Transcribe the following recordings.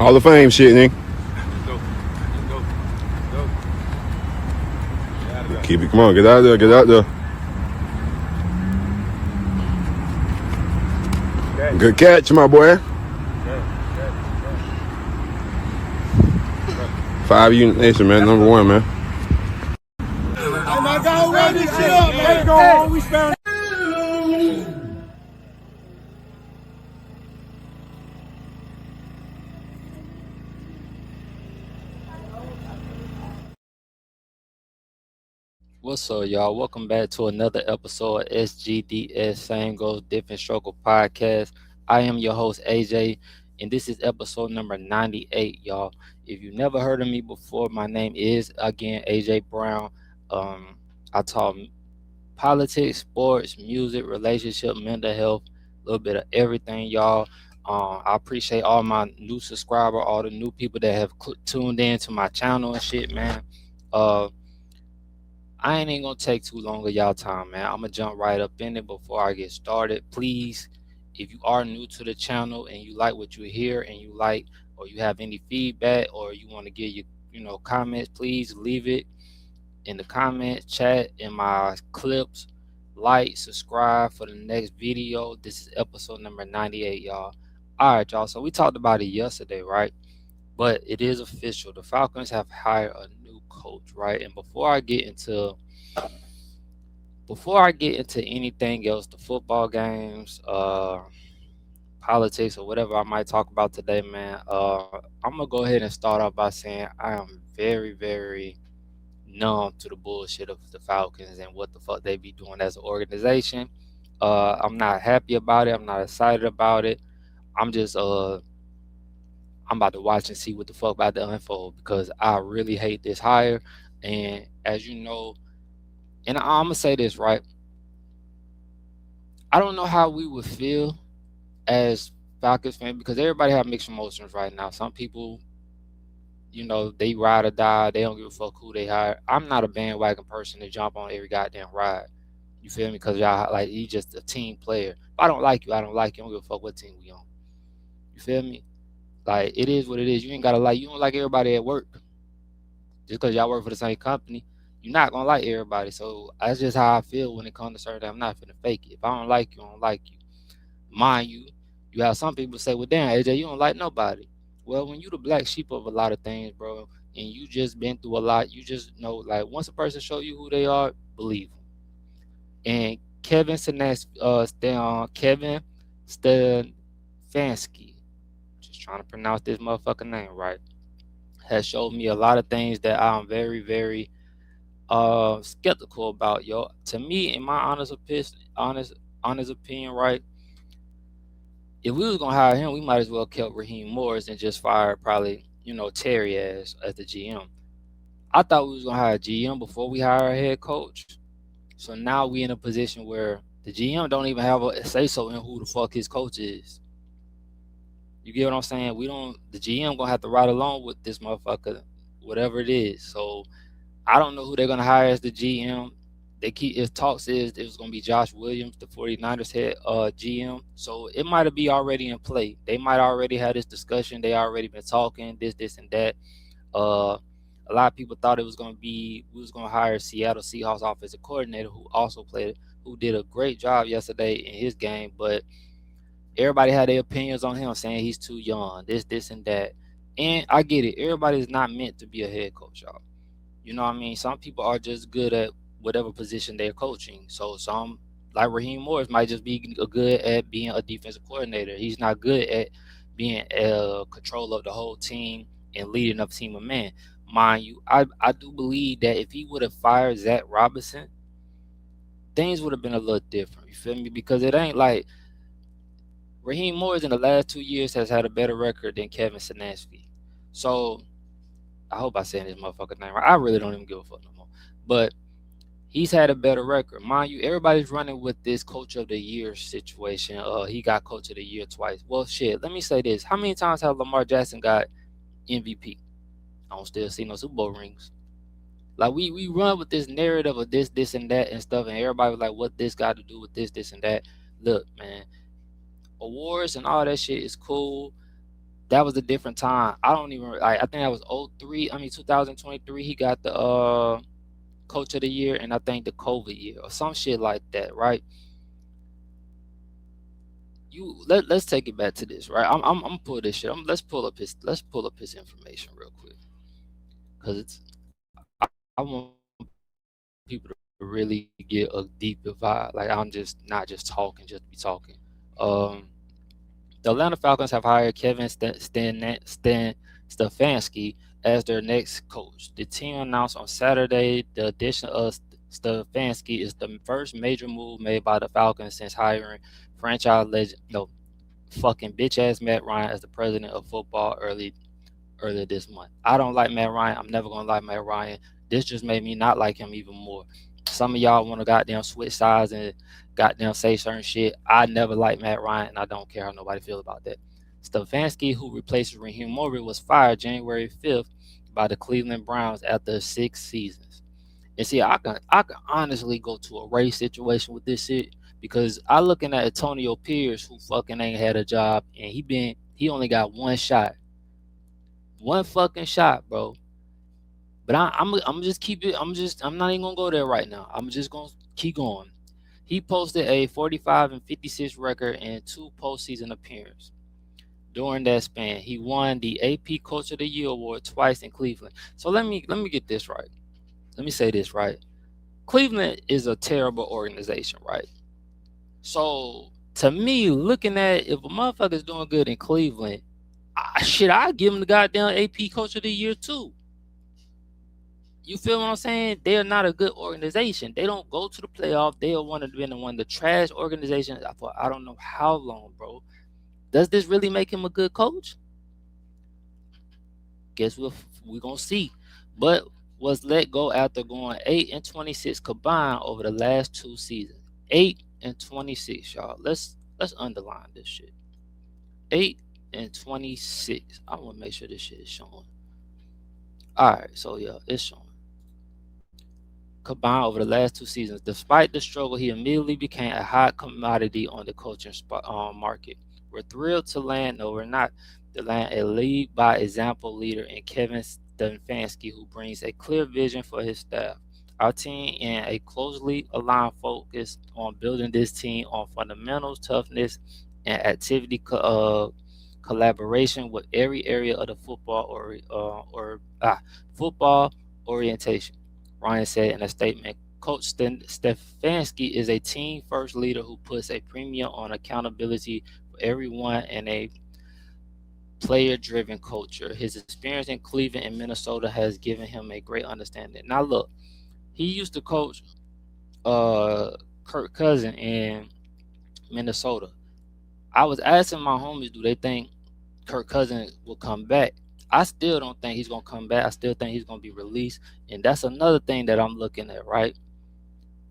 Hall of Fame shit, nigga. Keep it. Come on, get out there. Get out there. Good catch, my boy. 5 Unit Nation, man. Number one, man. What's up, y'all? Welcome back to another episode of SGDS Same Goes Different Struggle podcast. I am your host, Ajay, and this is episode number 98, y'all. If you never heard of me before, my name is, again, Ajay Brown. I talk politics, sports, music, relationship, mental health, a little bit of everything, y'all. I appreciate all my new subscribers, all the new people that have tuned in to my channel and shit, man. I ain't even gonna take too long of y'all time, man. I'm gonna jump right up in it before I get started. Please, if you are new to the channel and you like what you hear and you like, or you have any feedback, or you want to give your, comments, please leave it in the comments, chat, in my clips. Like, subscribe for the next video. This is episode number 98, y'all. All right, y'all. So we talked about it yesterday, right? But it is official. The Falcons have hired a new coach, right? And before I get into anything else, the football games, politics, or whatever I might talk about today, man, I'm gonna go ahead and start off by saying I am very, very numb to the bullshit of the Falcons and what the fuck they be doing as an organization. I'm not happy about it. I'm not excited about it. I'm just I'm about to watch and see what the fuck about to unfold because I really hate this hire. And as you know, and I'm gonna say this, right? I don't know how we would feel as Falcons fans because everybody have mixed emotions right now. Some people, they ride or die. They don't give a fuck who they hire. I'm not a bandwagon person to jump on every goddamn ride. You feel me? Because y'all like you just a team player. If I don't like you, I don't like you. I don't give a fuck what team we on. You feel me? Like it is what it is. You ain't gotta like. You don't like everybody at work just because y'all work for the same company. You're not gonna like everybody. So that's just how I feel when it comes to certain. I'm not finna fake it. If I don't like you, I don't like you. Mind you, you have some people say, "Well, damn, AJ, you don't like nobody." Well, when you the black sheep of a lot of things, bro, and you just been through a lot, you just know like once a person show you who they are, believe them. And Kevin Stefanski, just trying to pronounce this motherfucking name right, has showed me a lot of things that I'm very, very skeptical about, yo. To me, in my honest opinion, right, if we was gonna hire him, we might as well kept Raheem Morris and just fired probably, Terry as the GM. I thought we was gonna hire a GM before we hire a head coach. So now we in a position where the GM don't even have a say so in who the fuck his coach is. You get what I'm saying? The GM gonna have to ride along with this motherfucker, whatever it is. So I don't know who they're gonna hire as the GM. His talk says it was gonna be Josh Williams, the 49ers head GM. So it might be already in play. They might already have this discussion. They already been talking this, and that. Uh, a lot of people thought we was gonna hire Seattle Seahawks offensive coordinator who did a great job yesterday in his game, but everybody had their opinions on him, saying he's too young, this, and that. And I get it. Everybody's not meant to be a head coach, y'all. You know what I mean? Some people are just good at whatever position they're coaching. So some, like Raheem Morris, might just be good at being a defensive coordinator. He's not good at being control of the whole team and leading a team of men. Mind you, I do believe that if he would have fired Zach Robinson, things would have been a little different. You feel me? Because it ain't like Raheem Morris in the last 2 years has had a better record than Kevin Stefanski. So I hope I said his motherfucking name right. I really don't even give a fuck no more. But he's had a better record. Mind you, everybody's running with this coach of the year situation. He got coach of the year twice. Well, shit, let me say this. How many times have Lamar Jackson got MVP? I don't still see no Super Bowl rings. Like we run with this narrative of this, and that and stuff, and everybody was like, what this got to do with this, and that. Look, man, awards and all that shit is cool. That was a different time. I don't even I think that was 03. I mean 2023. He got the coach of the year, and I think the COVID year or some shit like that, right? Let's take it back to this, right? I'm pull this shit. Let's pull up his information real quick, cause I want people to really get a deeper vibe. Like I'm just not just talking, just be talking. Um, the Atlanta Falcons have hired Kevin Stefanski as their next coach. The team announced on Saturday the addition of Stefanski is the first major move made by the Falcons since hiring franchise legend, no, fucking bitch ass Matt Ryan as the president of football earlier this month. I don't like Matt Ryan. I'm never gonna like Matt Ryan. This just made me not like him even more. Some of y'all want to goddamn switch sides and goddamn say certain shit. I never liked Matt Ryan, and I don't care how nobody feels about that. Stefanski, who replaces Raheem Morgan, was fired January 5th by the Cleveland Browns after 6 seasons. And see, I can honestly go to a race situation with this shit because I looking at Antonio Pierce, who fucking ain't had a job, and he only got one fucking shot, bro. But I'm just keep it. I'm not even gonna go there right now. I'm just gonna keep going. He posted a 45 and 56 record and 2 postseason appearances. During that span, he won the AP Coach of the Year award twice in Cleveland. So let me get this right. Let me say this right. Cleveland is a terrible organization, right? So to me, looking at if a motherfucker's doing good in Cleveland, I give him the goddamn AP Coach of the Year too. You feel what I'm saying? They're not a good organization. They don't go to the playoff. They are one of the trash organizations for I don't know how long, bro. Does this really make him a good coach? Guess we're gonna see. But was let go after going 8-26 combined over the last 2 seasons. 8-26, y'all. Let's underline this shit. 8-26. I want to make sure this shit is showing. All right, so yeah, it's showing. Combined over the last 2 seasons. Despite the struggle, he immediately became a hot commodity on the coaching market. We're thrilled to land, no, we're not, to land a lead by example leader in Kevin Stefanski, who brings a clear vision for his staff. Our team and a closely aligned focus on building this team on fundamentals, toughness, and activity collaboration with every area of the football orientation. Ryan said in a statement, Coach Stefanski is a team-first leader who puts a premium on accountability for everyone and a player-driven culture. His experience in Cleveland and Minnesota has given him a great understanding. Now look, he used to coach Kirk Cousins in Minnesota. I was asking my homies, do they think Kirk Cousins will come back? I still don't think he's gonna come back. I still think he's gonna be released, and that's another thing that I'm looking at. Right?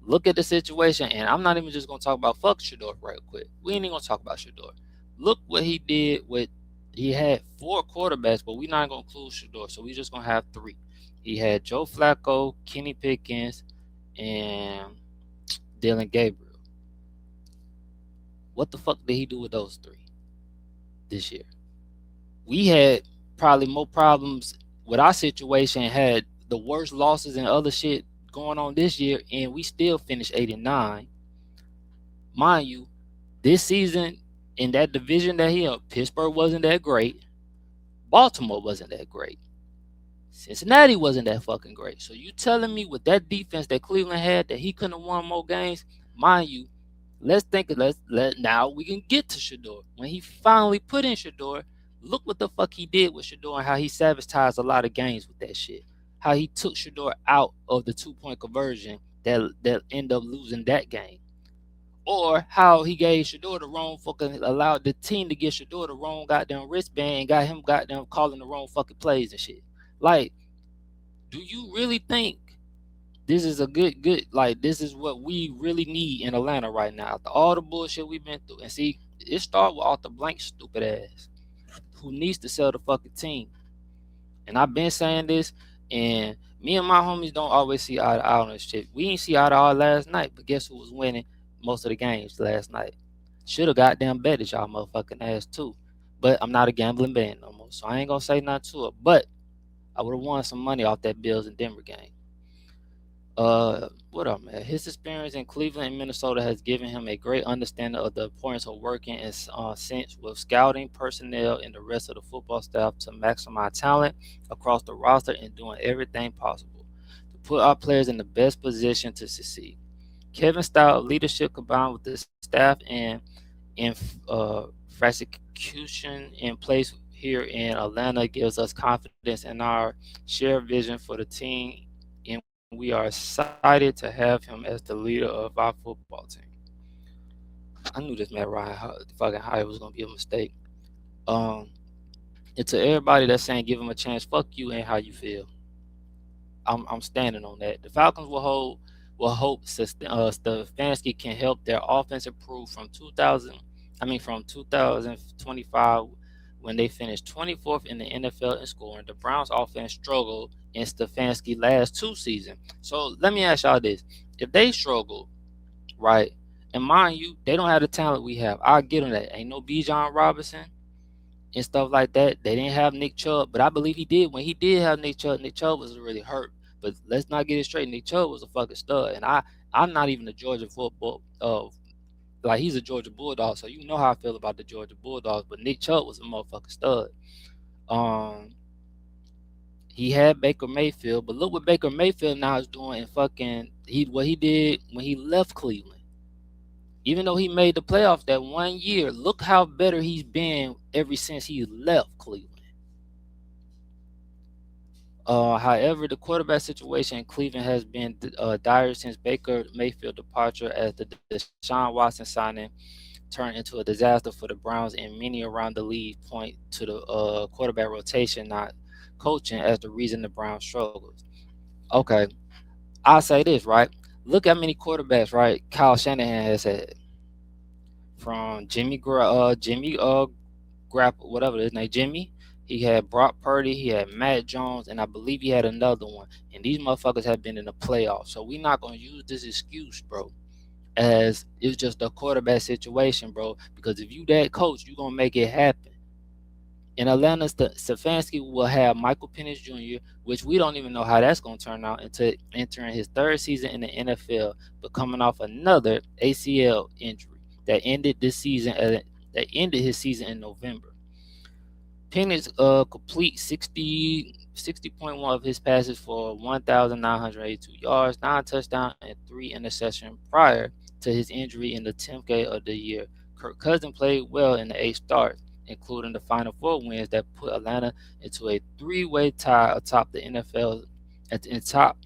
Look at the situation, and I'm not even just gonna talk about fuck Shador right quick. We ain't even gonna talk about Shador. Look what he did with. He had 4 quarterbacks, but we're not gonna include Shador, so we're just gonna have 3. He had Joe Flacco, Kenny Pickens, and Dylan Gabriel. What the fuck did he do with those 3 this year? We had probably more problems with our situation, had the worst losses and other shit going on this year, and we still finished 8-9. Mind you, this season in that division that he in, Pittsburgh wasn't that great. Baltimore wasn't that great. Cincinnati wasn't that fucking great. So you telling me with that defense that Cleveland had that he couldn't have won more games? Mind you, now we can get to Shador. When he finally put in Shador, look what the fuck he did with Shador and how he sabotaged a lot of games with that shit. How he took Shador out of the 2-point conversion that ended up losing that game. Or how he gave Shador the wrong fucking, allowed the team to get Shador the wrong goddamn wristband and got him goddamn calling the wrong fucking plays and shit. Like, do you really think this is a good like this is what we really need in Atlanta right now after all the bullshit we've been through? And see, it started with Arthur Blank stupid ass who needs to sell the fucking team. And I've been saying this, and me and my homies don't always see eye to eye on this shit. We ain't see eye to eye last night, but guess who was winning most of the games last night? Should have goddamn betted y'all motherfucking ass too. but I'm not a gambling man no more, so I ain't gonna say nothing to it. But I would have won some money off that Bills and Denver game. What up, man? His experience in Cleveland and Minnesota has given him a great understanding of the importance of working in sync with scouting personnel and the rest of the football staff to maximize talent across the roster and doing everything possible to put our players in the best position to succeed. Kevin's style of leadership combined with the staff and execution in place here in Atlanta gives us confidence in our shared vision for the team, and we are excited to have him as the leader of our football team. I knew this Matt Ryan fucking hire was gonna be a mistake. Um, and to everybody that's saying give him a chance, fuck you and how you feel. I'm standing on that. The Falcons will hope Stefanski can help their offense improve from 2025 when they finished 24th in the NFL in scoring. The Browns offense struggled in Stefanski last two seasons. So let me ask y'all this: if they struggle, right, and mind you, they don't have the talent we have. I'll get them that. Ain't no Bijan Robinson and stuff like that. They didn't have Nick Chubb, but I believe he did. When he did have Nick Chubb was really hurt. But let's not get it straight. Nick Chubb was a fucking stud, and I'm not even a Georgia football. Like he's a Georgia Bulldog, so you know how I feel about the Georgia Bulldogs. But Nick Chubb was a motherfucking stud. Um, he had Baker Mayfield, but look what Baker Mayfield now is doing in what he did when he left Cleveland. Even though he made the playoffs that one year, look how better he's been ever since he left Cleveland. However, the quarterback situation in Cleveland has been dire since Baker Mayfield departure, as the Deshaun Watson signing turned into a disaster for the Browns, and many around the league point to the quarterback rotation not coaching as the reason the Browns struggles. Okay, I'll say this, right? Look how many quarterbacks, right, Kyle Shanahan has had. From Jimmy whatever his name, Jimmy. He had Brock Purdy, he had Matt Jones, and I believe he had another one. And these motherfuckers have been in the playoffs. So we not gonna use this excuse, bro, as it's just a quarterback situation, bro. Because if you that coach, you gonna make it happen. In Atlanta, Stefanski will have Michael Penix Jr., which we don't even know how that's going to turn out, into entering his third season in the NFL, but coming off another ACL injury that ended his season in November. Penix complete 60.1 of his passes for 1,982 yards, 9 touchdowns, and 3 interceptions prior to his injury in the 10th game of the year. Kirk Cousins played well in the 8 starts, including the Final Four wins that put Atlanta into a three-way tie atop the top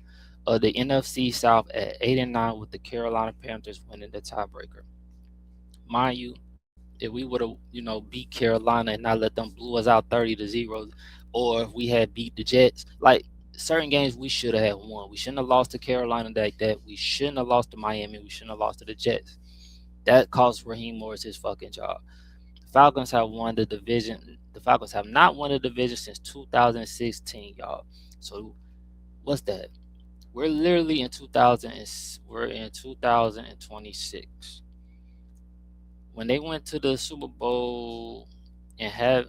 of the NFC South at 8-9, with the Carolina Panthers winning the tiebreaker. Mind you, if we would have, beat Carolina and not let them blew us out 30-0, or if we had beat the Jets, like certain games we should have won. We shouldn't have lost to Carolina like that. We shouldn't have lost to Miami. We shouldn't have lost to the Jets. That cost Raheem Morris his fucking job. The Falcons have won the division. The Falcons have not won the division since 2016, y'all. So what's that? We're literally in 2026. When they went to the Super Bowl and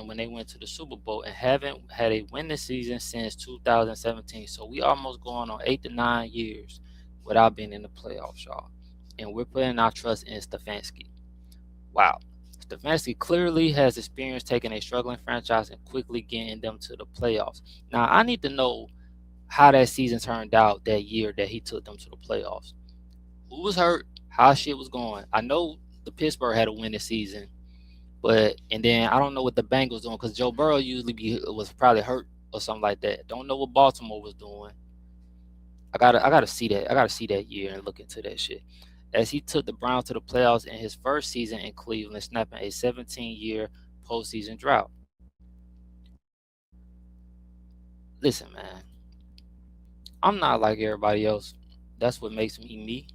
when they went to the Super Bowl and haven't had a winning season since 2017. So we almost going on 8 to 9 years without being in the playoffs, y'all. And we're putting our trust in Stefanski. Wow. Stefanski clearly has experience taking a struggling franchise and quickly getting them to the playoffs. Now, I need to know how that season turned out that year that he took them to the playoffs. Who was hurt? How shit was going? I know the Pittsburgh had a winning season, and then I don't know what the Bengals doing, because Joe Burrow was probably hurt or something like that. Don't know what Baltimore was doing. I gotta see that. I gotta see that year and look into that shit. As he took the Browns to the playoffs in his first season in Cleveland, snapping a 17-year postseason drought. Listen, man, I'm not like everybody else. That's what makes me me.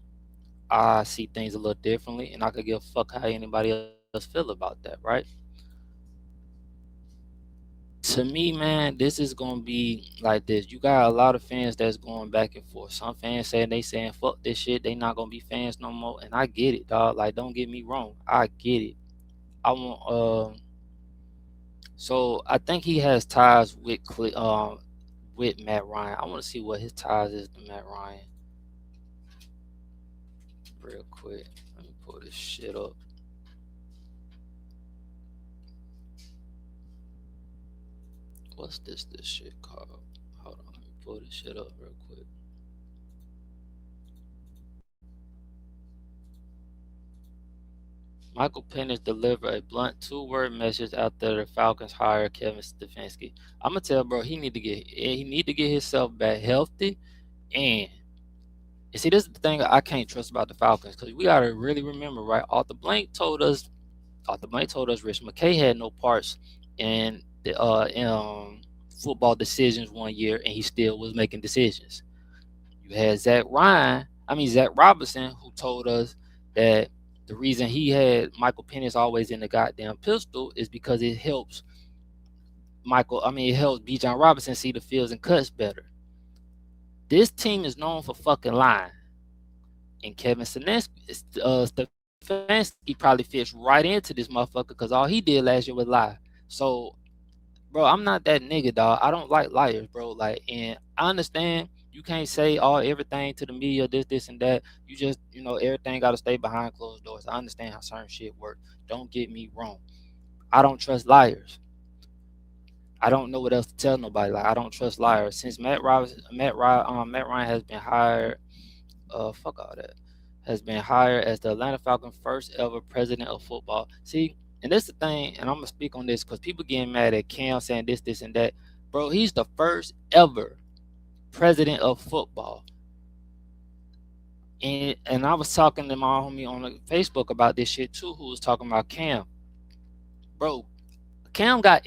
I see things a little differently, and I could give a fuck how anybody else feel about that, right? To me, man, this is gonna be like this. You got a lot of fans that's going back and forth. Some fans saying fuck this shit, they not gonna be fans no more. And I get it, dog. Like, don't get me wrong, I get it. I want So I think he has ties with Matt Ryan. I want to see what his ties is to Matt Ryan real quick. Let me pull this shit up. What's this shit called? Hold on, let me pull this shit up real quick. Michael Penix delivered a blunt two-word message after the Falcons hired Kevin Stefanski. I'm gonna tell bro he need to get himself back healthy and see this is the thing I can't trust about the Falcons because we gotta really remember right. Arthur Blank told us Rich McKay had no parts in the football decisions one year and he still was making decisions. You had Zach Robinson, who told us that the reason he had Michael Penix always in the goddamn pistol is because it helps B. John Robinson see the fields and cuts better. This team is known for fucking lying, and Kevin Stefanski probably fits right into this motherfucker because all he did last year was lie. So bro, I'm not that nigga, dog. I don't like liars, bro. Like, and I understand you can't say all everything to the media, this, and that. You just, everything got to stay behind closed doors. I understand how certain shit works. Don't get me wrong. I don't trust liars. I don't know what else to tell nobody. Like, I don't trust liars. Since Matt Ryan has been hired, fuck all that, has been hired as the Atlanta Falcons' first ever president of football. See, and that's the thing, and I'm gonna speak on this because people getting mad at Cam saying this, and that. Bro, he's the first ever president of football. And I was talking to my homie on Facebook about this shit too, who was talking about Cam. Bro, Cam got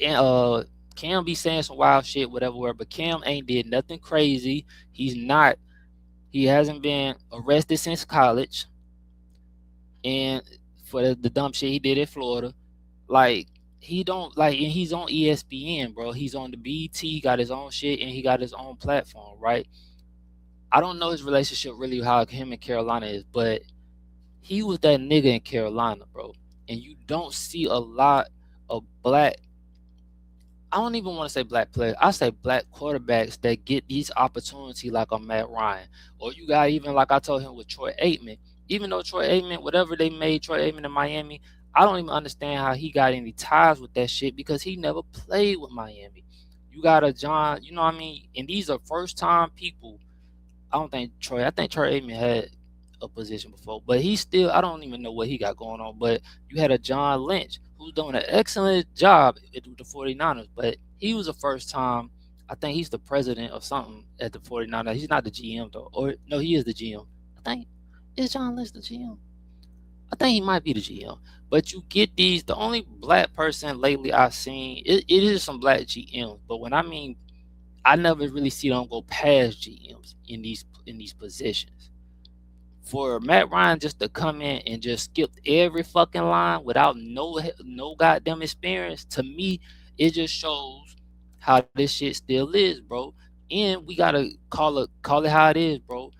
Cam be saying some wild shit, whatever, but Cam ain't did nothing crazy. He hasn't been arrested since college. And for the dumb shit he did in Florida, like he don't like, and he's on ESPN, bro. He's on the BET, he got his own shit, and he got his own platform, right? I don't know his relationship really how him and Carolina is, but he was that nigga in Carolina, bro. And you don't see a lot of black. I don't even want to say black players. I say black quarterbacks that get these opportunities like a Matt Ryan. Or you got even like I told him with Troy Aikman. Even though Troy Aikman, whatever they made Troy Aikman in Miami, I don't even understand how he got any ties with that shit because he never played with Miami. You got a John, you know what I mean? And these are first time people. I think Troy Aikman had a position before, but he still, I don't even know what he got going on. But you had a John Lynch who's doing an excellent job at the 49ers, but he was the first time, I think he's the president or something at the 49ers. He's not the GM though, or no, he is the GM. I think, is John Lynch the GM? I think he might be the GM. But you get the only black person lately I've seen, it is some black GMs, but when I mean, I never really see them go past GMs in these positions. For Matt Ryan just to come in and just skip every fucking line without no goddamn experience, to me, it just shows how this shit still is, bro. And we gotta call it how it is, bro.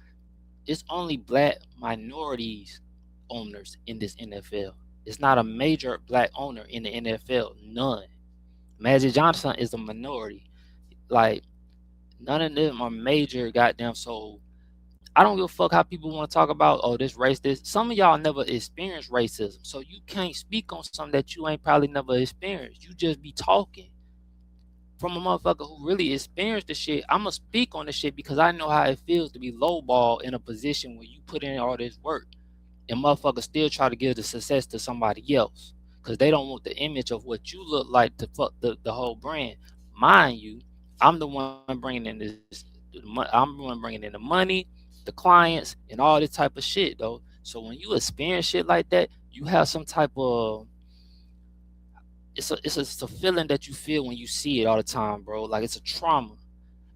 It's only black minorities owners in this NFL. It's not a major black owner in the NFL. None. Magic Johnson is a minority. Like, none of them are major goddamn. So I don't give a fuck how people want to talk about, oh, this race, this. Some of y'all never experienced racism. So you can't speak on something that you ain't probably never experienced. You just be talking. From a motherfucker who really experienced the shit, I'ma speak on the shit because I know how it feels to be lowball in a position where you put in all this work and motherfuckers still try to give the success to somebody else because they don't want the image of what you look like to fuck the whole brand. Mind you, I'm the one bringing in I'm the one bringing in the money, the clients, and all this type of shit though. So when you experience shit like that, you have some type of it's a feeling that you feel when you see it all the time, bro. Like it's a trauma.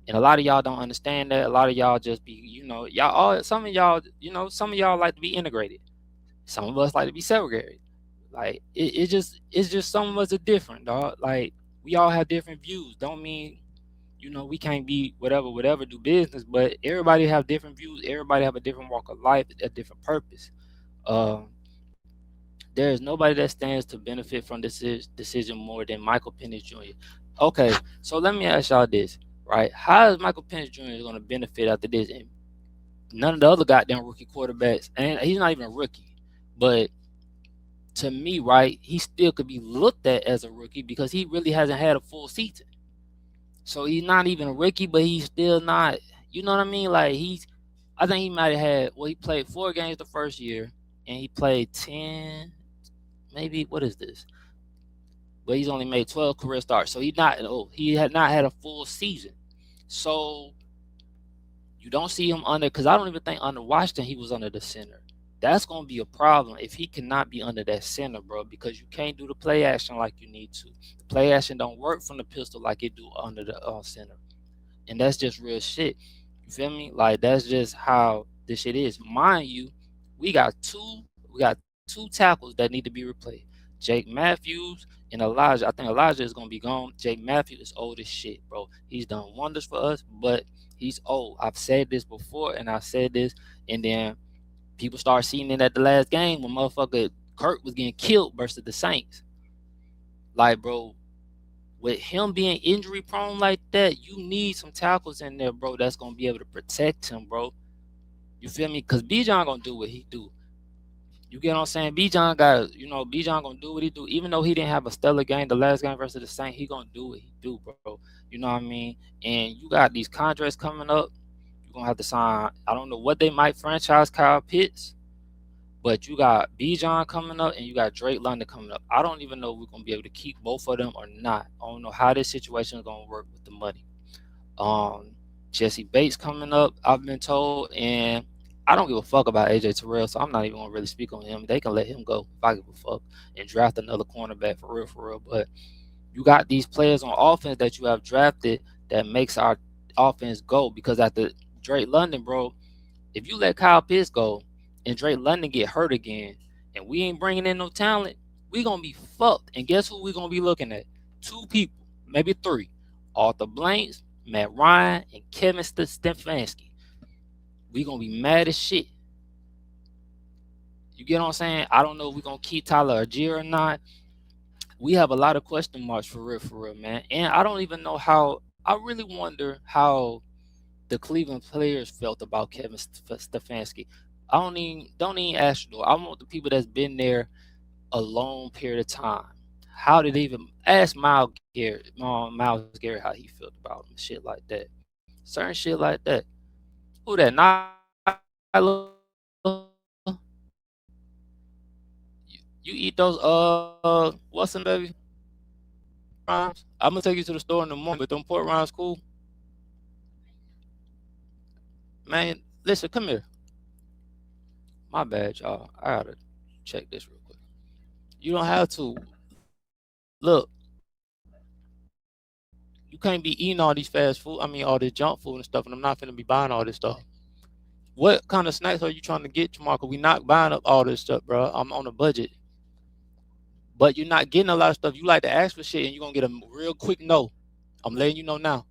And a lot of y'all don't understand that. A lot of y'all just be, y'all all some of y'all like to be integrated. Some of us like to be segregated. Like it's just some of us are different, dog. Like we all have different views. Don't mean we can't be whatever do business, but everybody have different views. Everybody have a different walk of life, a different purpose. Um, There is nobody that stands to benefit from this decision more than Michael Penix Jr. Okay, so let me ask y'all this, right? How is Michael Penix Jr. going to benefit after this? And none of the other goddamn rookie quarterbacks, and he's not even a rookie, but to me, right, he still could be looked at as a rookie because he really hasn't had a full season. So he's not even a rookie, but he's still not. You know what I mean? Like I think he might have had. Well, he played 4 games the first year, and he played 10. Maybe what is this? But he's only made 12 career starts, so he had not had a full season. So you don't see him under, because I don't even think under Washington he was under the center. That's gonna be a problem if he cannot be under that center, bro, because you can't do the play action like you need to. The play action don't work from the pistol like it do under the center, and that's just real shit. You feel me? Like that's just how this shit is. Mind you, we got two tackles that need to be replaced. Jake Matthews and Elijah. I think Elijah is gonna be gone. Jake Matthews is old as shit, bro. He's done wonders for us, but he's old. I've said this before, and I said this, and then people start seeing it at the last game when motherfucker Kirk was getting killed versus the Saints. Like, bro, with him being injury prone like that, you need some tackles in there, bro, that's gonna be able to protect him, bro. You feel me? Cause Bijan gonna do what he do. You get what I'm saying? Bijan gonna do what he do. Even though he didn't have a stellar game the last game versus the Saints, he gonna do what he do, bro. You know what I mean? And you got these contracts coming up. You're gonna have to sign. I don't know what they might franchise Kyle Pitts, but you got Bijan coming up and you got Drake London coming up. I don't even know if we're gonna be able to keep both of them or not. I don't know how this situation is gonna work with the money. Um, Jesse Bates coming up, I've been told, and I don't give a fuck about AJ Terrell, so I'm not even gonna really speak on him. They can let him go if I give a fuck and draft another cornerback for real, for real. But you got these players on offense that you have drafted that makes our offense go, because after Drake London, bro, if you let Kyle Pitts go and Drake London get hurt again and we ain't bringing in no talent, we gonna be fucked. And guess who we gonna be looking at? Two people, maybe three. Arthur Blanks, Matt Ryan, and Kevin Stefanski. We gonna be mad as shit. You get what I'm saying? I don't know if we gonna keep Tyler Algier or not. We have a lot of question marks for real, man. And I don't even know how. I really wonder how the Cleveland players felt about Kevin Stefanski. I don't even ask you. I want the people that's been there a long period of time. How did they even ask Miles Garrett how he felt about him, shit like that, certain shit like that. Who that? Nyla? You eat those what's them, baby? Rhymes. I'm gonna take you to the store in the morning, but them pork rinds cool, man. Listen, come here. My bad, y'all. I gotta check this real quick. You don't have to. Look, you can't be eating all these fast food. I mean, all this junk food and stuff, and I'm not finna be buying all this stuff. What kind of snacks are you trying to get, Jamarco? We not buying up all this stuff, bro. I'm on a budget, but you're not getting a lot of stuff. You like to ask for shit, and you're gonna get a real quick no. I'm letting you know now,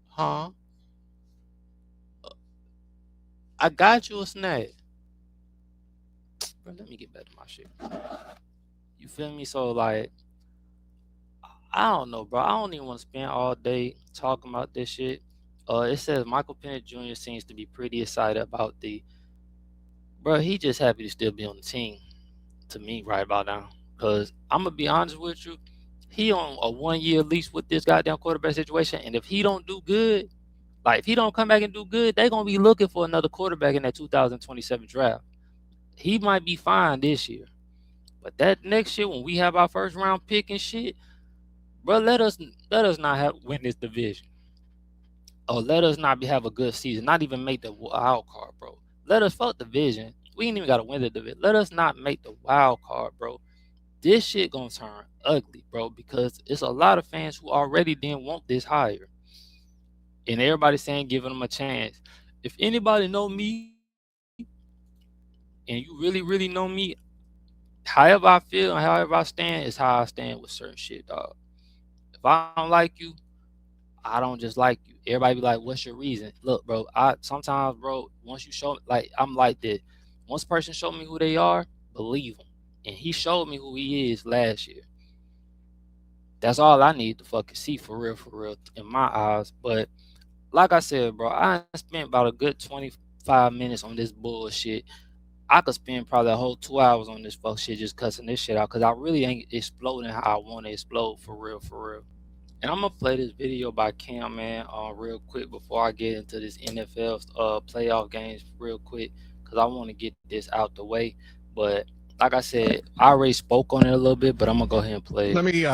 huh? I got you a snack, bro. Let me get back to my shit. You feel me? So like, I don't know, bro. I don't even want to spend all day talking about this shit. It says Michael Penix Jr. seems to be pretty excited about bro. He just happy to still be on the team. To me, right about now, because I'm gonna be honest with you, he on a 1 year lease with this goddamn quarterback situation, and if he don't do good, like if he don't come back and do good, they gonna be looking for another quarterback in that 2027 draft. He might be fine this year, but that next year when we have our first round pick and shit, bro, let us not win this division, or let us not have a good season, not even make the wild card, bro. Let us fuck the division. We ain't even gotta win the division. Let us not make the wild card, bro. This shit gonna turn ugly, bro, because it's a lot of fans who already didn't want this hire, and everybody's saying giving them a chance. If anybody know me, and you really know me, however I feel and however I stand is how I stand with certain shit, dog. If I don't like you, I don't just like you. Everybody be like, "What's your reason?" Look, bro, I sometimes, bro, once you show, like, I'm like this. Once a person show me who they are, believe him. And he showed me who he is last year. That's all I need to fucking see for real, in my eyes. But like I said, bro, I spent about a good 25 minutes on this bullshit. I could spend probably a whole 2 hours on this fuck shit just cussing this shit out because I really ain't exploding how I want to explode for real. And I'm gonna play this video by Cam, man, real quick before I get into this NFL playoff games real quick because I want to get this out the way. But like I said, I already spoke on it a little bit, but I'm gonna go ahead and play it. Let me,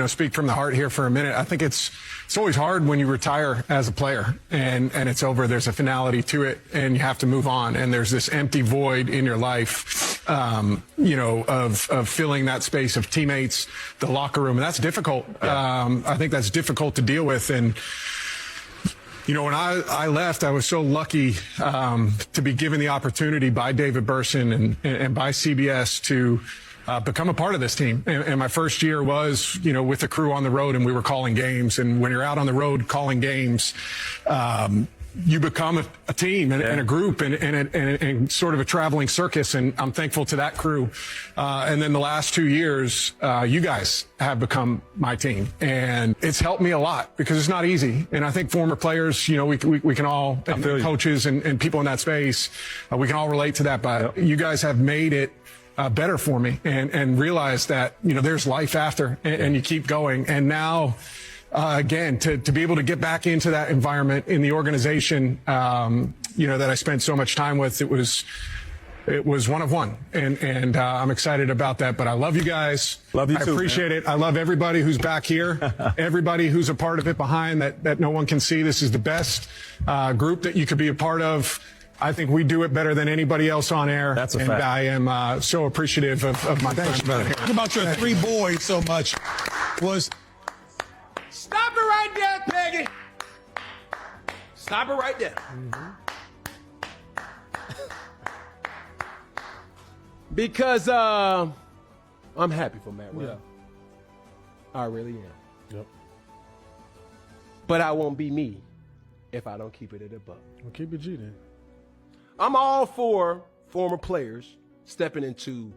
speak from the heart here for a minute. I think it's always hard when you retire as a player and it's over. There's a finality to it and you have to move on. And there's this empty void in your life, of filling that space of teammates, the locker room. And that's difficult. Yeah. I think that's difficult to deal with. And, when I left, I was so lucky to be given the opportunity by David Burson and by CBS to become a part of this team. And my first year was, with the crew on the road, and we were calling games. And when you're out on the road calling games, you become a team and a group and sort of a traveling circus. And I'm thankful to that crew. And then the last 2 years, you guys have become my team. And it's helped me a lot because it's not easy. And I think former players, we can all, coaches and people in that space, we can all relate to that. But you guys have made it better for me and realize that, there's life after and you keep going. And now, again, to be able to get back into that environment in the organization, that I spent so much time with, it was one of one. And I'm excited about that. But I love you guys. Love you too. I appreciate it. I love everybody who's back here, everybody who's a part of it behind that no one can see. This is the best group that you could be a part of. I think we do it better than anybody else on air. That's a and fact. I am so appreciative of my friends. Talk about your three boys so much was Stop it right there, Peggy. Stop it right there. Because I'm happy for Matt Ryan. I really am. Yep. But I won't be me if I don't keep it at a buck. Well, keep it G then. I'm all for former players stepping into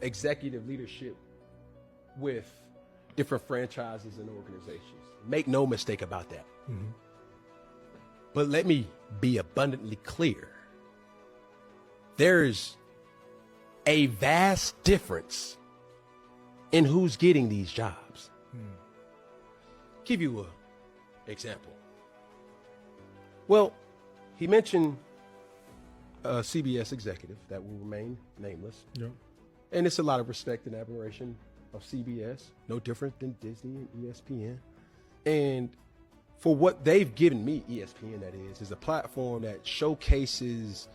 executive leadership with different franchises and organizations. Make no mistake about that. Mm-hmm. But let me be abundantly clear. There's a vast difference in who's getting these jobs. Give you an example. Well, he mentioned a CBS executive that will remain nameless. Yep. And it's a lot of respect and admiration of CBS, no different than Disney and ESPN. And for what they've given me, ESPN that is a platform that showcases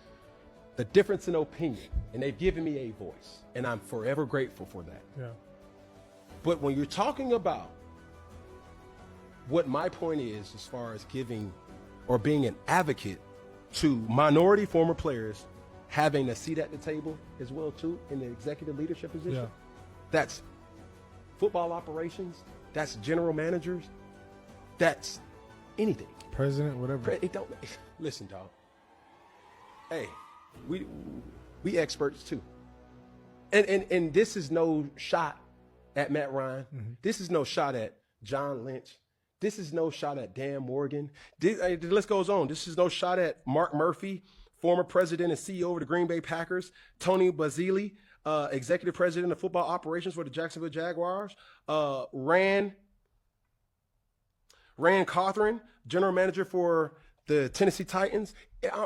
the difference in opinion. And they've given me a voice. And I'm forever grateful for that. Yeah. But when you're talking about what my point is as far as giving or being an advocate to minority former players having a seat at the table as well too in the executive leadership position. Yeah. That's football operations, that's general managers, that's anything. President, whatever. It don't listen, dog. Hey, we experts too. And this is no shot at Matt Ryan. Mm-hmm. This is no shot at John Lynch. This is no shot at Dan Morgan. The list goes on. This is no shot at Mark Murphy, former president and CEO of the Green Bay Packers, Tony Basile, executive president of football operations for the Jacksonville Jaguars, Rand Cawthorn, general manager for the Tennessee Titans.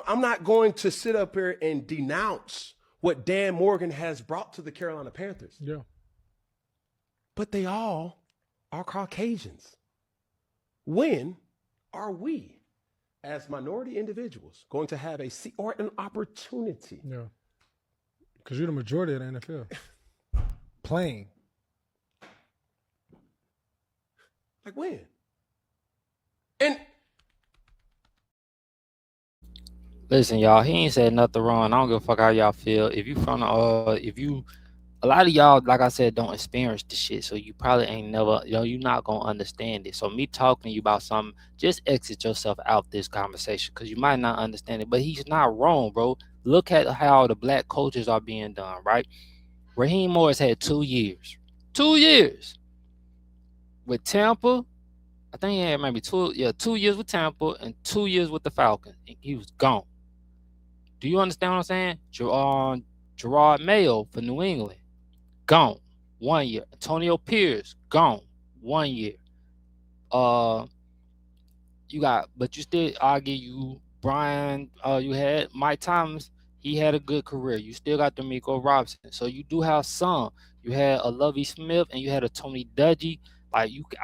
I'm not going to sit up here and denounce what Dan Morgan has brought to the Carolina Panthers. Yeah. But they all are Caucasians. When are we, as minority individuals, going to have a seat or an opportunity? Yeah. Because you're the majority of the NFL. Playing. Like when? And Listen, y'all, he ain't said nothing wrong. I don't give a fuck how y'all feel. If you from a lot of y'all, like I said, don't experience the shit, so you probably ain't never, you're not gonna understand it. So me talking to you about something, just exit yourself out this conversation because you might not understand it. But he's not wrong, bro. Look at how the black coaches are being done, right? Raheem Morris had 2 years. 2 years with Tampa. I think he had maybe 2 years with Tampa and 2 years with the Falcons. And he was gone. Do you understand what I'm saying? Gerard Mayo for New England, gone. 1 year. Antonio Pierce, gone. 1 year. But you still argue you Brian, you had Mike Thomas, he had a good career. You still got D'Amico Robinson. So you do have some. You had a Lovie Smith and you had a Tony Dungy. Like I